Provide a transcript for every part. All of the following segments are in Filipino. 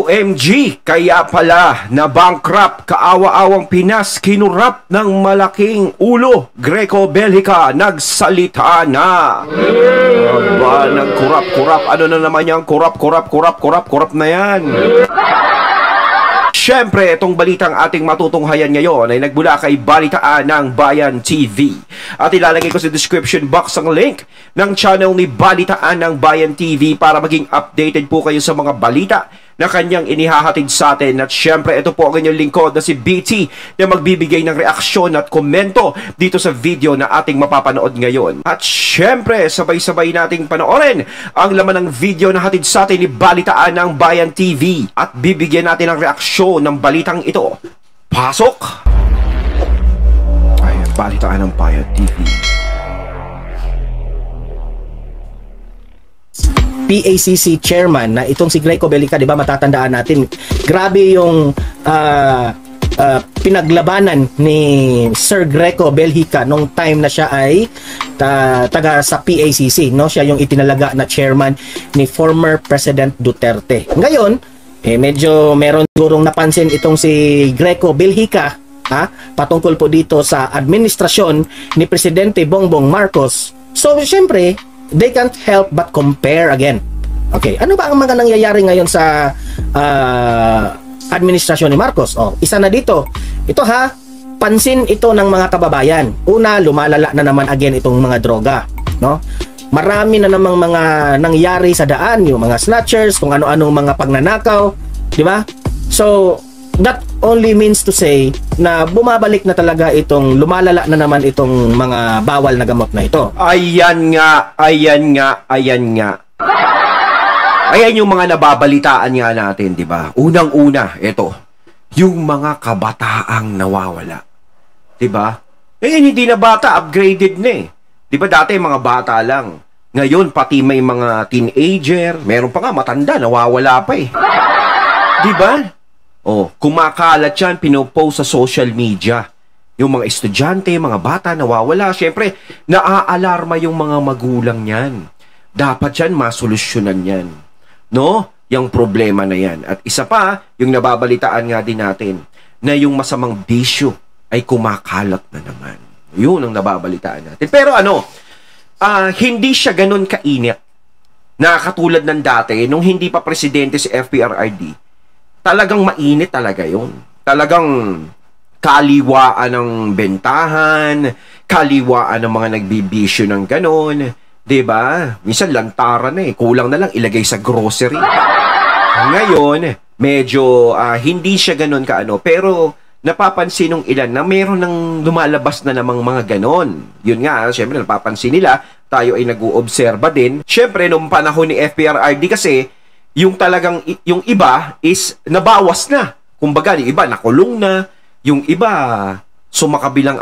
OMG! Kaya pala na bankrupt kaawa-awang Pinas kinurap ng malaking ulo. Greco Belhica nagsalita na. Aba, nagkurap-kurap. Ano na naman yung kurap na yan? Siyempre, itong balitang ating matutunghayan ngayon ay nagbula kay Balitaan ng Bayan TV. At ilalagay ko sa description box ang link ng channel ni Balitaan ng Bayan TV para maging updated po kayo sa mga balita na kanyang inihahatid sa atin. At syempre, ito po ang inyong lingkod na si BT na magbibigay ng reaksyon at komento dito sa video na ating mapapanood ngayon. At syempre, sabay-sabay nating panoorin ang laman ng video na hatid sa atin ni Balitaan ng Bayan TV at bibigyan natin ng reaksyon ng balitang ito. Pasok! Ay, Balitaan ng Bayan TV. PACC chairman na itong si Greco Belhica, 'di ba, matatandaan natin. Grabe yung pinaglabanan ni Sir Greco Belhica nung time na siya ay taga sa PACC, no? Siya yung itinalaga na chairman ni former President Duterte. Ngayon, medyo meron sigurong napansin itong si Greco Belhica, patungkol po dito sa administrasyon ni Presidente Bongbong Marcos. So, syempre, they can't help but compare again. Okay, ano ba ang mga nangyayari ngayon sa administrasyon ni Marcos? Isa na dito. Ito pansin ito ng mga kababayan. Una, lumalala na naman again itong mga droga, no? Marami na namang mga nangyari sa daan, yung mga snatchers, kung ano-anong mga pagnanakaw, di ba? So, that only means to say na bumabalik na talaga itong lumalala na naman itong mga bawal na gamot na ito. Ayan nga. Ayan yung mga nababalitaan nga natin, di ba? Unang-una, ito, yung mga kabataang nawawala. Di ba? Hindi na bata, upgraded na eh. Di ba dati mga bata lang? Ngayon, pati may mga teenager, meron pa nga matanda, nawawala pa eh. Di ba? Kumakalat yan, pinopost sa social media. Yung mga estudyante, mga bata, nawawala. Siyempre, naaalarma yung mga magulang yan. Dapat yan, masolusyonan yan. No? Yung problema na yan. At isa pa, yung nababalitaan nga din natin, na yung masamang bisyo ay kumakalat na naman. Yun ang nababalitaan natin. Pero hindi siya ganun kainit na katulad ng dati, nung hindi pa presidente si FPRRD. Talagang mainit talaga yun. Talagang kaliwaan ng bentahan, kaliwaan ng mga nagbibisyo ng ganon. Diba? Minsan lantaran na eh. Kulang na lang ilagay sa grocery. Ngayon, medyo hindi siya ganon pero napapansin ng ilan na meron ng lumalabas na namang mga ganon. Yun nga, syempre napapansin nila, tayo ay nag-uobserba din. Syempre, nung panahon ni FPRRD kasi, yung talagang, yung iba is nabawas na. Kumbaga, yung iba nakulong na, yung iba sumakabilang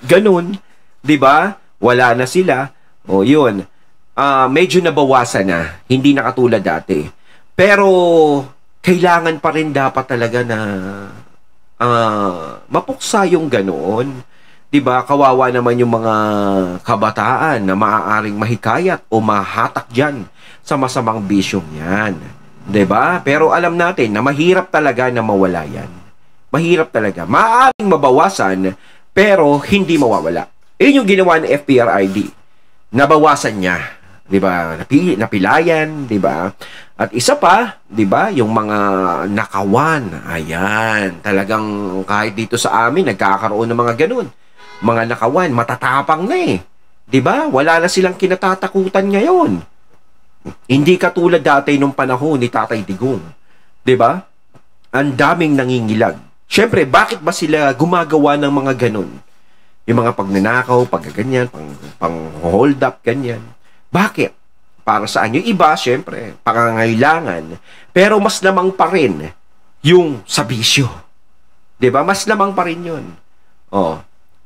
ganun. Diba? Wala na sila. Yun. Medyo nabawasan na. Hindi na katulad dati. Pero, kailangan pa rin dapat talaga na mapuksa yung ganoon. Diba? Kawawa naman yung mga kabataan na maaaring mahikayat o mahatak dyan sa masamang bisyong yan. Diba? Pero alam natin na mahirap talaga na mawala yan. Mahirap talaga. Maaaring mabawasan, pero hindi mawawala. Yun yung ginawa ng FPRRD. Nabawasan niya. Diba? Napilayan. Diba? At isa pa, diba? Yung mga nakawan. Ayan. Talagang kahit dito sa amin, nagkakaroon ng mga ganun. Mga nakawan, matatapang na eh. Diba? Wala na silang kinatatakutan ngayon. Hindi katulad dati nung panahon ni Tatay Digong. 'Di ba? Ang daming nangingilag. Siyempre, bakit ba sila gumagawa ng mga ganun? Yung mga pagnanakaw, pagganyan, pang-hold up, ganyan. Bakit? Para saan? Yung iba, siyempre, pangangailangan. Pero mas lamang pa rin yung sa bisyo. 'Di ba? Mas lamang pa rin yun.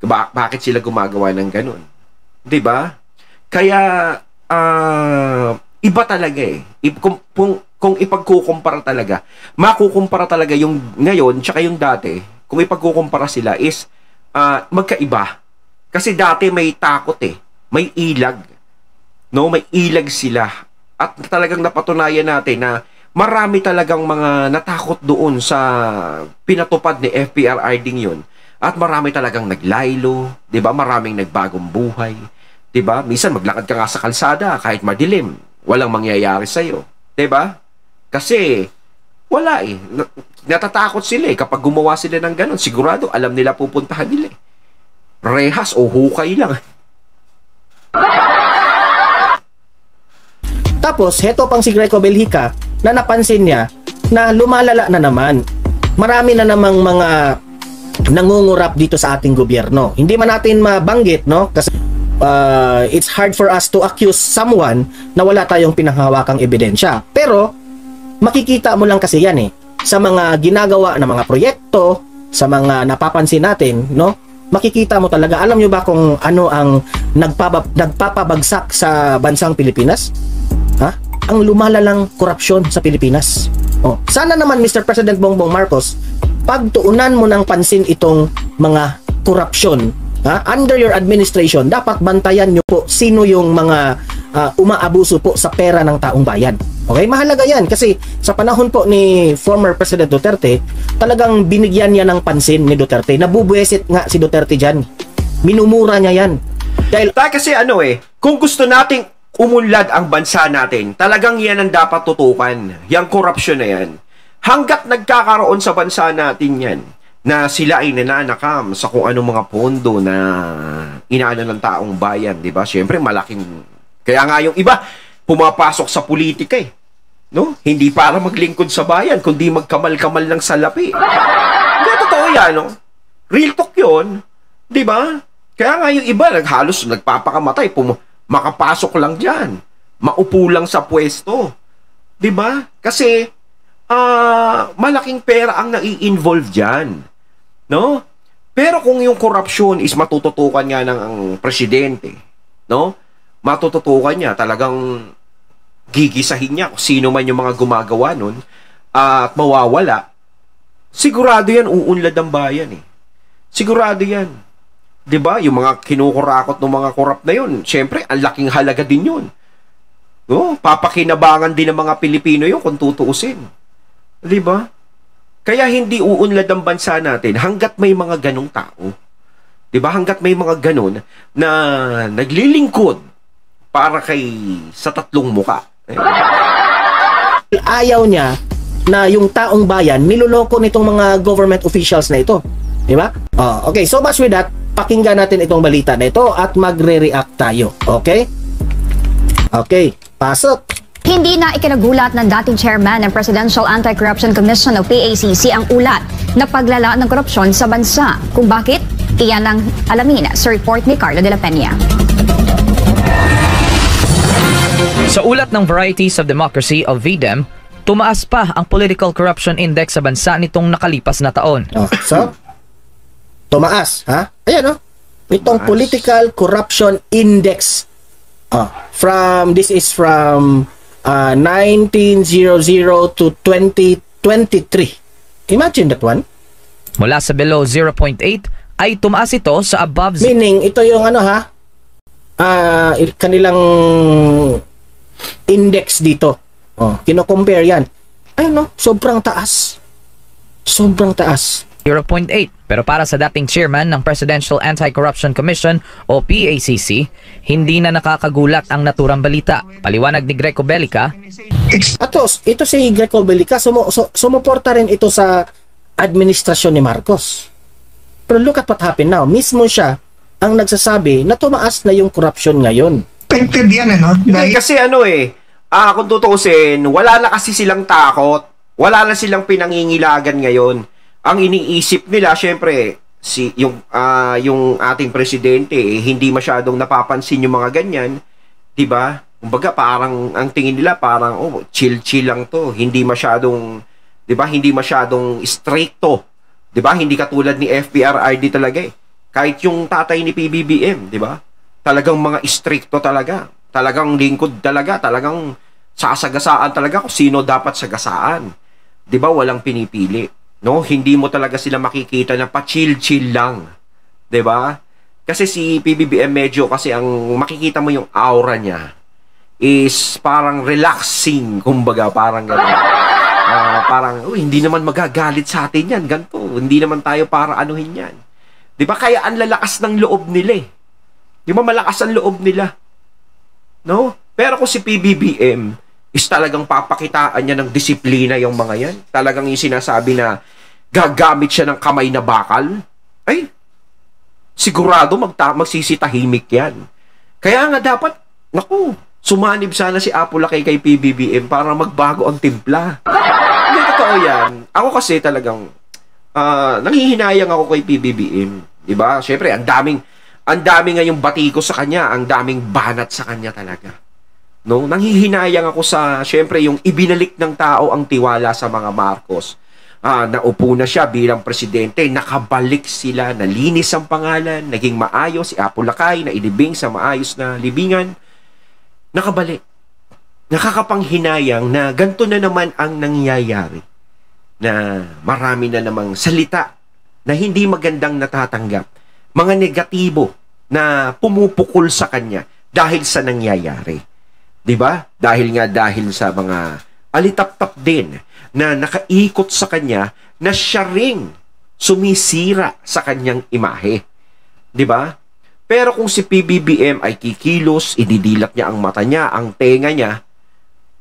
Bakit sila gumagawa ng ganun? 'Di ba? Kaya, iba talaga eh. Kung ipagkukumpara talaga, makukumpara talaga yung ngayon tsaka yung dati, kung ipagkukumpara sila is magkaiba. Kasi dati may takot eh. May ilag. No, may ilag sila. At talagang napatunayan natin na marami talagang mga natakot doon sa pinatupad ni FPRRD yun. At marami talagang naglaylo, 'di ba? Maraming nagbagong buhay, 'di ba? Minsan maglakad ka nga sa kalsada kahit madilim, walang mangyayari sa iyo, 'di ba? Kasi wala eh. Natatakot sila eh kapag gumawa sila ng ganun. Sigurado alam nila pupuntahan nila eh. Rehas o hukay lang. Tapos, heto pang si Greco Belhica na napansin niya na lumalala na naman. Marami na namang mga nangungurap dito sa ating gobyerno. Hindi man natin mabanggit, no? Kasi it's hard for us to accuse someone na wala tayong pinanghawakang ebidensya. Pero, makikita mo lang kasi yan eh. Sa mga ginagawa na mga proyekto, sa mga napapansin natin, no? Makikita mo talaga. Alam nyo ba kung ano ang nagpapabagsak sa bansang Pilipinas? Ha? Ang lumalalang korupsyon sa Pilipinas. Oh, sana naman Mr. President Bongbong Marcos, pagtuunan mo ng pansin itong mga korupsyon, ha? Under your administration, dapat bantayan nyo po sino yung mga umaabuso po sa pera ng taong bayan. Okay, mahalaga yan kasi sa panahon po ni former President Duterte, talagang binigyan niya ng pansin ni Duterte. Nabubuesit nga si Duterte dyan. Minumura niya yan. Dahil Kasi ano eh, kung gusto nating umunlad ang bansa natin, talagang yan ang dapat tutukan. Yang korupsyon na yan. Hanggat nagkakaroon sa bansa natin yan, na sila ay nananakam sa kung anong mga pondo na inaano ng taong bayan, di ba? Siyempre, malaking... Kaya nga yung iba, pumapasok sa politika eh. No? Hindi para maglingkod sa bayan, kundi magkamal-kamal ng salapi. Kaya totoo yan, no? Real talk yun. Di ba? Kaya nga yung iba, halos nagpapakamatay, makapasok lang dyan. Maupo lang sa pwesto. 'Di ba? Kasi malaking pera ang nai-involve diyan. No? Pero kung yung corruption is matututukan nga ng ang presidente, no? Matututukan niya, talagang gigisahin niya kung sino man yung mga gumagawa nun at mawawala. Sigurado yan uunlad ang bayan eh. Sigurado yan. 'Di ba? Yung mga kinukurakot ng mga korap na yun, syempre, ang laking halaga din yun. No? Papakinabangan din ng mga Pilipino yun kung tutuusin. 'Di ba? Kaya hindi uunlad ang bansa natin hanggat may mga ganong tao. 'Di ba? Hanggat may mga ganon na naglilingkod para kay sa tatlong muka. ayaw niya na yung taong bayan niloloko nitong mga government officials na ito. Di ba? Okay, so much with that. Pakinggan natin itong balita na ito at magre-react tayo. Okay? Okay, pasok. Hindi na ikinagulat ng dating chairman ng Presidential Anti-Corruption Commission o PACC ang ulat na paglala ng korupsyon sa bansa. Kung bakit? Iyan ang alamin sa report ni Carlo de la Peña. Sa ulat ng Varieties of Democracy o VDEM, tumaas pa ang Political Corruption Index sa bansa nitong nakalipas na taon. So, tumaas, ha? Ayan, itong Tumaas. Political Corruption Index. This is from 1900 to 2023. Imagine that one. Mula sa below 0.8 ay tumaas ito sa above Meaning, ito yung kanilang index dito. Kino-compare yan. Ayun, sobrang taas. Sobrang taas. 0.8. Pero para sa dating chairman ng Presidential Anti-Corruption Commission o PACC, hindi na nakakagulat ang naturang balita. Paliwanag ni Greco Belhica, Ito si Greco Belhica, sumuporta rin ito sa administrasyon ni Marcos. Pero look at what happened now. Mismo siya ang nagsasabi na tumaas na yung corruption ngayon. Expected yan, Hindi, kasi kung tutuusin, wala na kasi silang takot. Wala na silang pinangingilagan ngayon. Ang iniisip nila, syempre, yung ating presidente, hindi masyadong napapansin yung mga ganyan. 'Di ba? Kumbaga, parang, ang tingin nila, parang, chill-chill lang to. Hindi masyadong, 'di ba? Hindi masyadong stricto. 'Di ba? Hindi katulad ni FPRRD talaga eh. Kahit yung tatay ni PBBM, 'di ba? Talagang mga stricto talaga. Talagang lingkod talaga. Talagang sasagasaan talaga kung sino dapat sagasaan. 'Di ba? Walang pinipili. No, hindi mo talaga sila makikita na pa-chill-chill lang. 'Di ba? Kasi si PBBM medyo kasi ang makikita mo yung aura niya is parang relaxing, kumbaga, parang gano'n. Parang, hindi naman magagalit sa atin yan, ganito. Hindi naman tayo para anuhin yan. Di ba? Kaya ang lalakas ng loob nila eh. Di ba malakas ang loob nila? No? Pero kung si PBBM is talagang papakitaan niya ng disiplina yung mga yan, talagang yung sinasabi na gagamit siya ng kamay na bakal, ay, sigurado magsisitahimik yan. Kaya nga dapat, naku, sumanib sana si Apolacay kay PBBM para magbago ang timpla. Hindi totoo yan. Ako kasi talagang nanghihinayang ako kay PBBM. Diba? Siyempre, ang daming ngayong batiko sa kanya, ang daming banat sa kanya talaga. No? Nanghihinayang ako sa, siyempre, yung ibinalik ng tao ang tiwala sa mga Marcos. Naupo na siya bilang presidente, nakabalik sila, nalinis ang pangalan, naging maayos, si Apolacay na ilibing sa maayos na libingan, nakabalik. Nakakapanghinayang na ganito na naman ang nangyayari, na marami na namang salita na hindi magandang natatanggap, mga negatibo na pumupukol sa kanya dahil sa nangyayari. 'Di ba? Dahil sa mga alitap-tap din na nakaikot sa kanya na siya ring sumisira sa kanyang imahe. 'Di ba? Pero kung si PBBM ay kikilos, ididilat niya ang mata niya, ang tenga niya,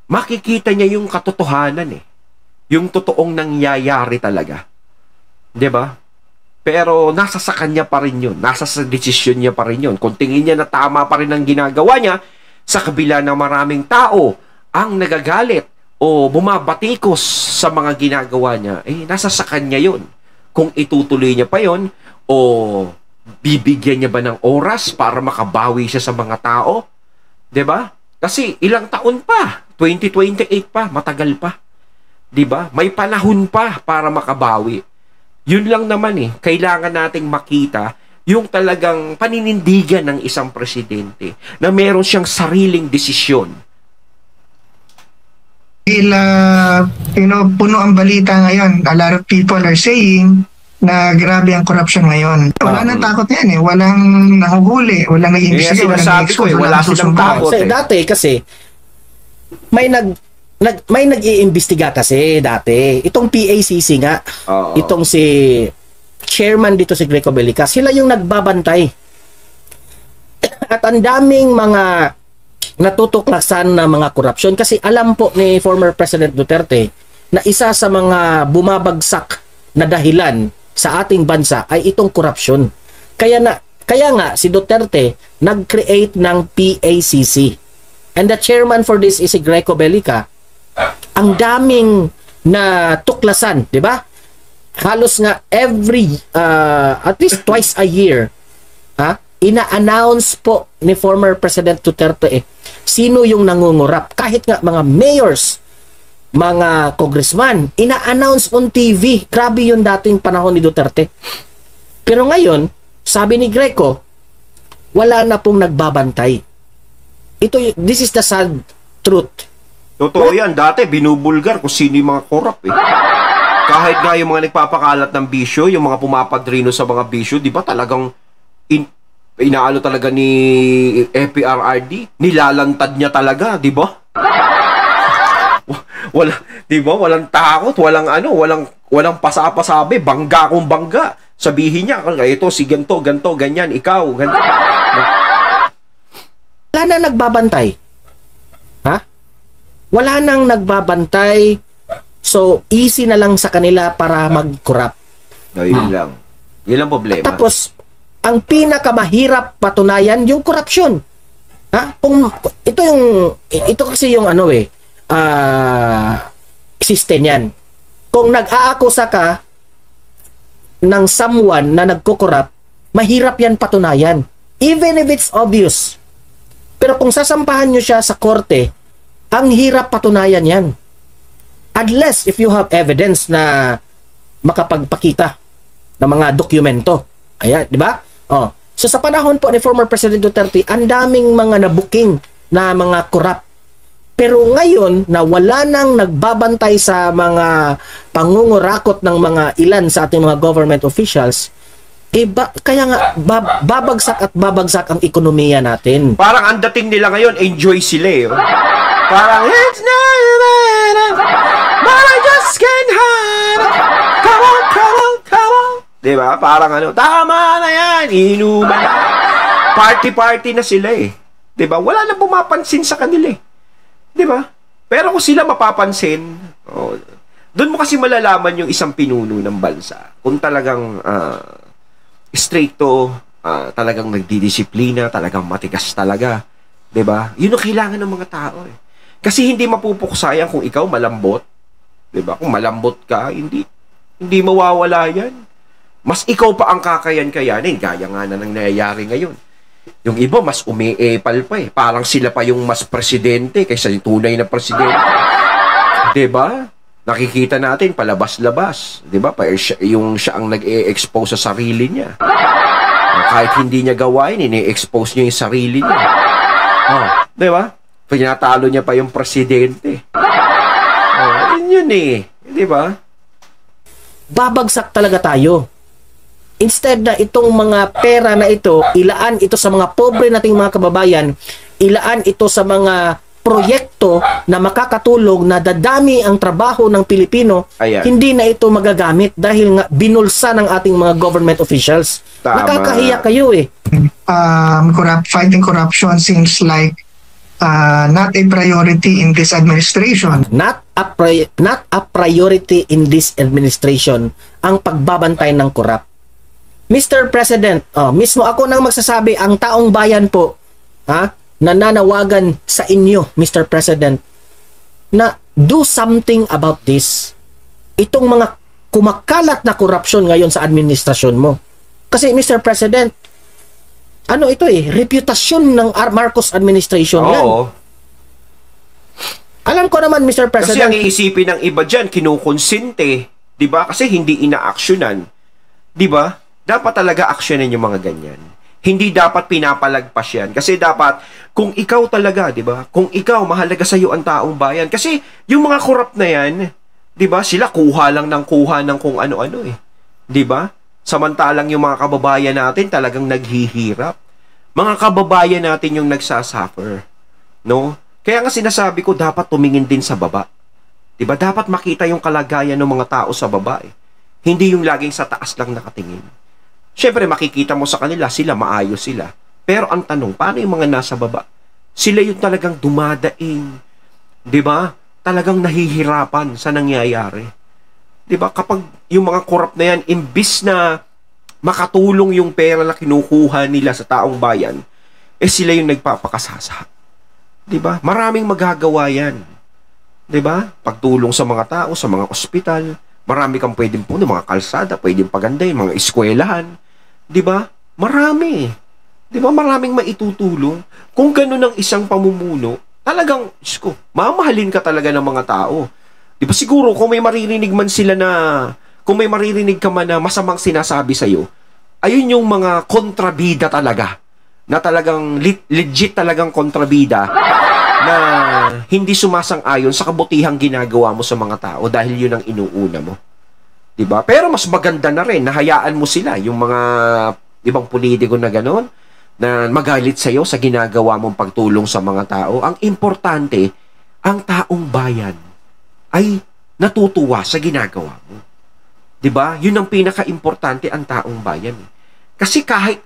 makikita niya yung katotohanan eh. Yung totoong nangyayari talaga. 'Di ba? Pero nasa sa kanya pa rin yun. Nasa sa desisyon niya pa rin yun. Kung tingin niya na tama pa rin ang ginagawa niya, sa kabila ng maraming tao ang nagagalit o bumabatikos sa mga ginagawa niya, nasa sa kanya yun. Kung itutuloy niya pa yun, o bibigyan niya ba ng oras para makabawi siya sa mga tao? 'Di ba? Kasi ilang taon pa, 2028 pa, matagal pa. 'Di ba? May panahon pa para makabawi. Yun lang naman kailangan nating makita yung talagang paninindigan ng isang presidente na meron siyang sariling desisyon. Puno ang balita ngayon. A lot of people are saying na grabe ang corruption ngayon. Wala nang takot yan Walang nahuhuli, walang nag-iimbestiga, walang nag-expose, wala silang takot. Dati kasi, may nag-iimbestiga kasi dati. Itong PACC nga, itong si chairman dito si Greco Bellica, sila yung nagbabantay. At ang daming mga natutuklasan na mga korupsyon kasi alam po ni former President Duterte na isa sa mga bumabagsak na dahilan sa ating bansa ay itong korupsyon. Kaya nga si Duterte nag-create ng PACC. And the chairman for this is si Greco Bellica. Ang daming na tuklasan, 'di ba? Halos nga every at least twice a year ina-announce po ni former President Duterte sino yung nangungurap. Kahit nga mga mayors, mga congressman, ina-announce on TV. Grabe yun dating panahon ni Duterte. Pero ngayon, sabi ni Greco, wala na pong nagbabantay. This is the sad truth. Totoo yan. Dati, binubulgar kung sino yung mga korap Kahit nga yung mga nagpapakalat ng bisyo, yung mga pumapadrino sa mga bisyo, di ba talagang inaano talaga ni FPRRD? Nilalantad niya talaga, di ba? Wala, di ba? Walang takot, walang pasapasabi, bangga kung bangga. Sabihin niya, ito si ganto, ganyan, ikaw, ganto. Wala na nagbabantay. Wala nang nagbabantay. So, easy na lang sa kanila para mag-corrupt. No, yun lang. Yun lang problema. Tapos, ang pinakamahirap patunayan, yung corruption. Ito kasi yung system yan. Kung nag-aakusa ka ng someone na nagko-corrupt, mahirap yan patunayan. Even if it's obvious. Pero kung sasampahan nyo siya sa korte, ang hirap patunayan yan. Unless if you have evidence na makapagpakita ng mga dokumento. Ayan, di ba? So sa panahon po ni former President Duterte, ang daming mga nabuking na mga corrupt. Pero ngayon, na wala nang nagbabantay sa mga pangungurakot ng mga ilan sa ating mga government officials, Kaya nga babagsak at babagsak ang ekonomiya natin. Parang ang dating nila ngayon, enjoy sila eh. Parang, it's not matter, but I just can't hide. Come on, come on, come on. Diba? Parang ano, tama na yan, inuman na. Party-party na sila eh. Diba? Wala na pumapansin sa kanila eh. Diba? Pero kung sila mapapansin, doon mo kasi malalaman yung isang pinuno ng bansa. Kung talagang stricto, talagang nagdidisiplina, talagang matigas talaga. 'Di ba? Yun ang kailangan ng mga tao eh. Kasi hindi mapupuksayan kung ikaw malambot. 'Di ba? Kung malambot ka, hindi mawawala 'yan. Mas ikaw pa ang kakayan-kayanin, gaya nga na nang nangyayari ngayon. Yung iba mas umiepal pa eh. Parang sila pa yung mas presidente kaysa yung tunay na presidente. 'Di ba? Nakikita natin palabas-labas, 'di ba? Yung siya ang nag-e-expose sa sarili niya. Kahit hindi niya gawain, ini-expose niya yung sarili niya. 'Di ba? Pinatalo niya pa yung presidente. Yun eh, 'di ba? Babagsak talaga tayo. Instead na itong mga pera na ito, ilaan ito sa mga pobre nating mga kababayan, ilaan ito sa mga proyekto na makakatulong na dadami ang trabaho ng Pilipino, Ayan. hindi na ito magagamit dahil nga binulsa ng ating mga government officials. Tama. Nakakahiya kayo eh. Fighting corruption seems like not a priority in this administration. Not a priority in this administration ang pagbabantay ng korap. Mr. President, mismo ako nang magsasabi, ang taong bayan po, nananawagan sa inyo, Mr. President, na do something about this. Itong mga kumakalat na korupsyon ngayon sa administrasyon mo. Kasi Mr. President, ano ito reputasyon ng Marcos administration yan. Oo. Alam ko naman, Mr. Kasi President. ang iisipin ng iba dyan, kinukonsinte. 'Di ba? Kasi hindi ina-actionan. 'Di ba? Dapat talaga actionan yung mga ganyan. Hindi dapat pinapalagpas yan. Kasi dapat, kung ikaw talaga, 'di ba? Kung ikaw, mahalaga sa iyo ang taong bayan. Kasi yung mga corrupt na yan, 'di ba? Sila kuha lang ng kung ano-ano eh. 'Di ba? Samantalang yung mga kababayan natin talagang naghihirap. Mga kababayan natin yung nagsasuffer. No? Kaya nga sinasabi ko, dapat tumingin din sa baba. 'Di ba? Dapat makita yung kalagayan ng mga tao sa baba eh. Hindi yung laging sa taas lang nakatingin. Siyempre, makikita mo sa kanila, sila maayos sila. Pero ang tanong, paano yung mga nasa baba? Sila yung talagang dumadaing. 'Di ba? Talagang nahihirapan sa nangyayari. 'Di ba? Kapag yung mga corrupt na yan, imbis na makatulong yung pera na kinukuha nila sa taong bayan, sila yung nagpapakasasa. 'Di ba? Maraming magagawa yan. 'Di ba? Pagtulong sa mga tao, sa mga ospital, marami kang pwedeng puno, mga kalsada, pwedeng pagandahin, mga eskwelahan. 'Di ba? Marami. 'Di ba? Maraming maitutulong. Kung gano'n ang isang pamumuno, talagang, mamahalin ka talaga ng mga tao. 'Di ba? Siguro kung may maririnig man sila kung may maririnig ka man na masamang sinasabi sa'yo, ayun yung mga kontrabida talaga. Na talagang legit talagang kontrabida na hindi sumasang-ayon sa kabutihang ginagawa mo sa mga tao dahil yun ang inuuna mo. 'Di ba? Pero mas maganda na rin, nahayaan mo sila, yung mga ibang politiko na gano'n, na magalit sa iyo sa ginagawa mong pagtulong sa mga tao. Ang importante, ang taong bayan ay natutuwa sa ginagawa mo. 'Di ba? Yun ang pinaka-importante, ang taong bayan. Kasi kahit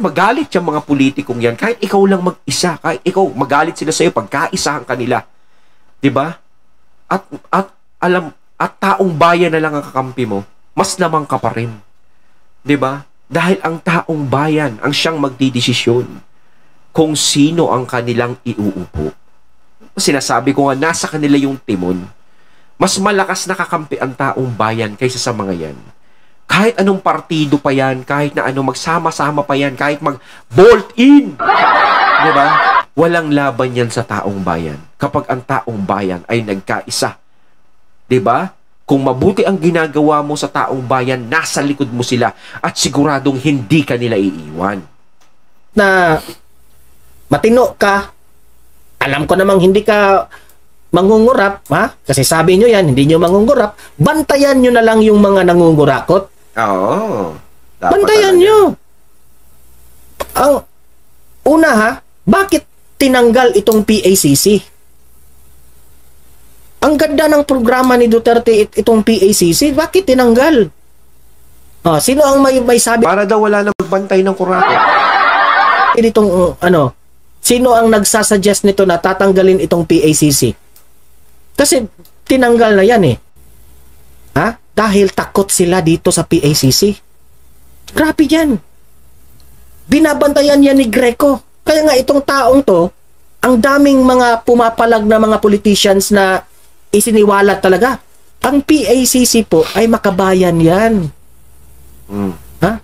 magalit yung mga politikong yan, kahit ikaw lang mag-isa, kahit ikaw magalit sila sa iyo, pagkaisahan kanila. 'Di ba? At taong bayan na lang ang kakampi mo, mas lamang ka pa rin. 'Di ba? Dahil ang taong bayan ang siyang magdidesisyon kung sino ang kanilang iuupo. Sinasabi ko nga, nasa kanila yung timon. Mas malakas na kakampi ang taong bayan kaysa sa mga yan. Kahit anong partido pa yan, kahit na ano, magsama-sama pa yan, kahit mag-bolt in. Diba? Walang laban yan sa taong bayan kapag ang taong bayan ay nagkaisa. Diba? Kung mabuti ang ginagawa mo sa taong bayan, nasa likod mo sila at siguradong hindi ka nila iiwan. Na matino ka, alam ko namang hindi ka mangungurap, ha? Kasi sabi nyo yan, hindi nyo mangungurap, bantayan nyo na lang yung mga nangungurakot. Oo. Dapat Bantayan talaga. nyo. Ang una ha, bakit tinanggal itong PACC? Ang ganda ng programa ni Duterte itong PACC, bakit tinanggal? Sino ang may sabi Para daw wala na magbantay ng kurate. nitong sino ang nagsasuggest nito na tatanggalin itong PACC? Kasi tinanggal na yan eh. Dahil takot sila dito sa PACC. Grabe yan. Binabantayan yan ni Greco. Kaya nga itong taong to, ang daming mga pumapalag na mga politicians na isiniwalat talaga. Ang PACC po ay makabayan yan.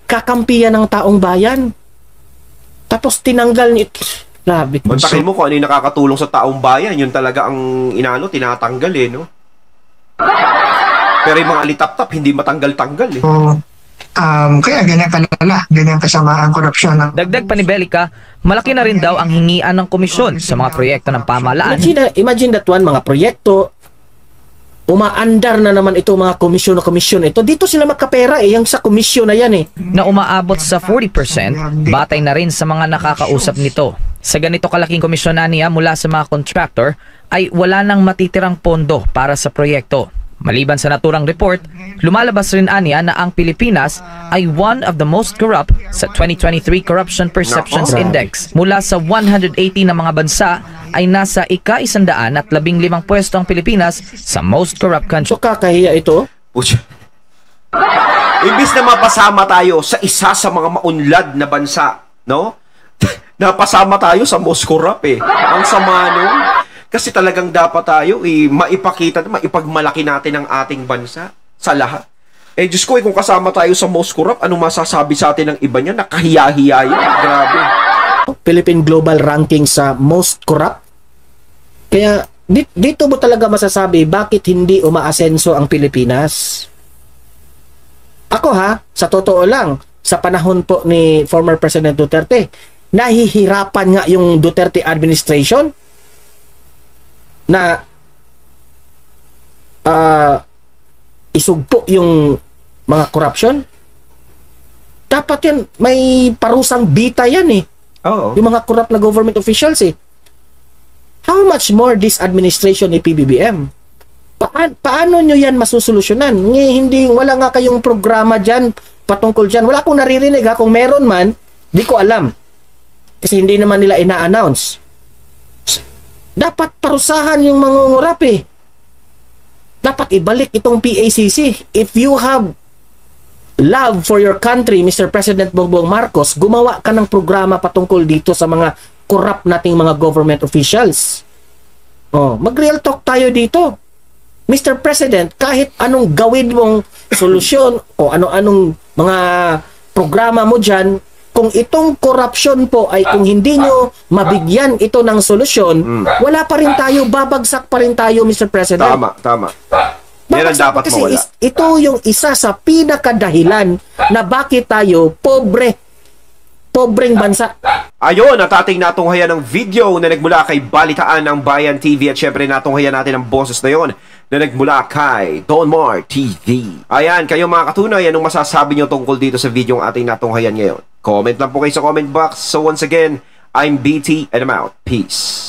Kakampiyan ng taong bayan. Tapos tinanggal ni... Grabe. Mantakin mo kung ano yung nakakatulong sa taong bayan. Yun talaga ang tinatanggal eh, no? Pero yung mga alitap-tap, hindi matanggal-tanggal eh. Kaya ganyan kalala, ganyan kasama ang korupsyon. Dagdag pa ni Belica, malaki na rin daw ang hingian ng komisyon sa mga proyekto ng pamahalaan. Imagine that one, mga proyekto, umaandar na naman ito mga komisyon ito. Dito sila magkapera yung sa komisyon na yan eh. Na umaabot sa 40%, batay na rin sa mga nakakausap nito. Sa ganito kalaking komisyon niya mula sa mga contractor, ay wala nang matitirang pondo para sa proyekto. Maliban sa naturang report, lumalabas rin aniya na ang Pilipinas ay one of the most corrupt sa 2023 Corruption Perceptions Index. Mula sa 180 na mga bansa ay nasa ika-115 pwesto ang Pilipinas sa most corrupt country. So kakahiya ito? Pucha. Imbis na mapasama tayo sa isa sa mga maunlad na bansa, no? Napasama tayo sa most corrupt eh. Ang sama nun. Kasi talagang dapat tayo maipakita, maipagmalaki natin ang ating bansa sa lahat. Diyos ko, kung kasama tayo sa most corrupt, ano masasabi sa atin ng iba niya? Nakahiya-hiya yun. Grabe. Philippine Global Ranking sa most corrupt. Kaya dito mo talaga masasabi bakit hindi umaasenso ang Pilipinas. Ako sa totoo lang, sa panahon po ni former President Duterte, nahihirapan nga yung Duterte administration na isugpo yung mga corruption. Dapat yan, may parusang bita yan eh. Oo. Yung mga corrupt na government officials eh. How much more this administration ni PBBM? Paano nyo yan masusolusyonan? Hindi, wala nga kayong programa dyan, patungkol dyan. Wala akong naririnig kung meron man, di ko alam. Kasi hindi naman nila ina-announce. Dapat parusahan yung mangungurap eh. Dapat ibalik itong PACC. If you have love for your country, Mr. President Bongbong Marcos, gumawa ka ng programa patungkol dito sa mga corrupt nating mga government officials. Mag-real talk tayo dito. Mr. President, kahit anong gawin mong solusyon o ano-anong mga programa mo dyan, kung itong corruption po ay kung hindi nyo mabigyan ito ng solusyon, wala pa rin tayo, babagsak pa rin tayo, Mr. President. Tama. Yan ang dapat kasi mawala. ito yung isa sa pinakadahilan na bakit tayo pobreng bansa. Ayun, at ating natunghayan ng video na nagmula kay Balitaan ng Bayan TV at syempre natunghayan natin ang boses na yon na nagmula kay Donmar TV. Ayan, kayo mga katunay, anong masasabi nyo tungkol dito sa video ang ating natunghayan ngayon? Comment lang po kayo sa comment box. So once again, I'm BT and I'm out. Peace.